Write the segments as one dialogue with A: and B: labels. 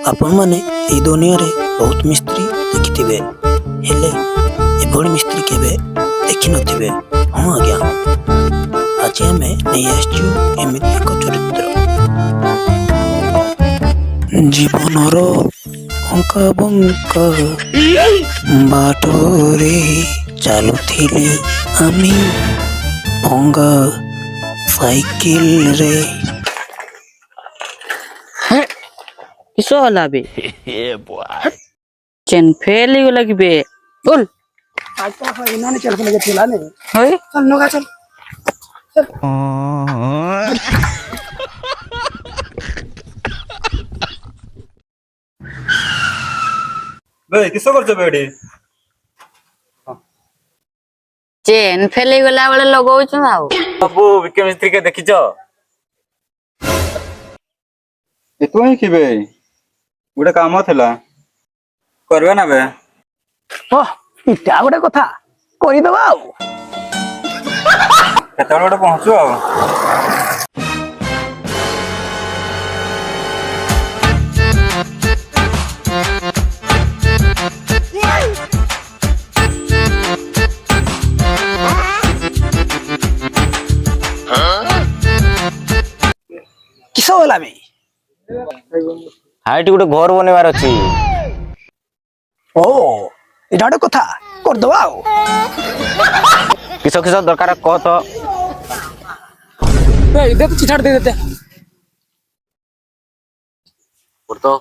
A: आपण माने ए दुनिया रे बहुत मिस्त्री देखिथिबे हेले एभଳି मिस्त्री केबे देखि नथिबे। हां आज्ञा आज हमें नहीं आसछु एमिति एक चरित्र जीवनर अंका बंका बाटरे चालुथिले आमी भंगा साइकिल रे।
B: किसो होला बे चेन फेल ही लगी बे बोल
C: आज तो इन्होंने ने चल के लगे थिला ने
B: होय
C: चल नोगा चल
D: बे किसो करछ बेडी
B: चेन फेल ही गला वाले लगाउछु आउ
D: बाबू विके मिस्त्री के देखिछ एतो ही कि बे गुडे काम थला करबे ना बे
C: ओ इटा गोटे कथा करि दबा आ
D: केतल गोटे पहुंचू आ
C: किसो होला बे
D: हाइट गुटे घर बनेबार अछि
C: ओ इटा गोटे कथा कर दबा आ
D: किसो किसो दरकार कह तो
C: बे दे तो चिठाड़ दे देते
D: कर तो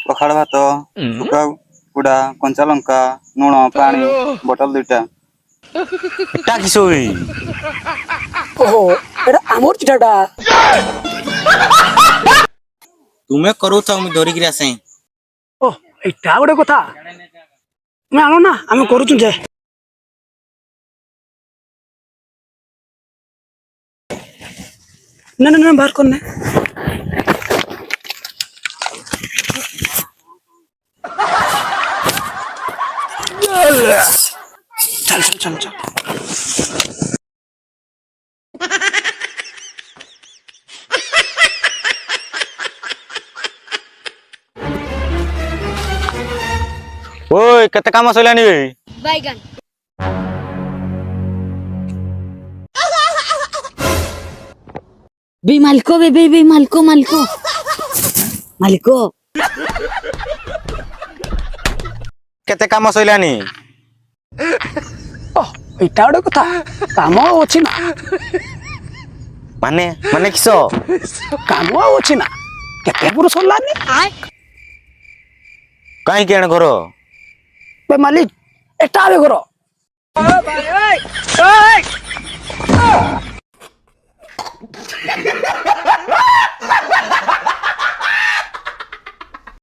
D: पखाड़ भात सुका कुडा कंचा लंका नूण पानी बोतल दुटा टा किसो होई
C: ओ एटा आमोर चिठाटा
D: तुमे करू त हम धरि गिरा सै
C: ओ इटा गोटे कथा मैं आलो ना आमे करूछु जे ना ना ना बाहर करने चल चल चल चल
D: ओय केते काम सइलानी बे
E: बैगन
B: बे मालिको बे मालिको मालिको मालिको
D: केते काम सइलानी
C: ओ इटा गोटे कथा काम अछि ना
D: माने माने किसो
C: काम अछि ना केते पुरुष होलानी
D: काई केण घर
C: बे मालिक एटा बे करो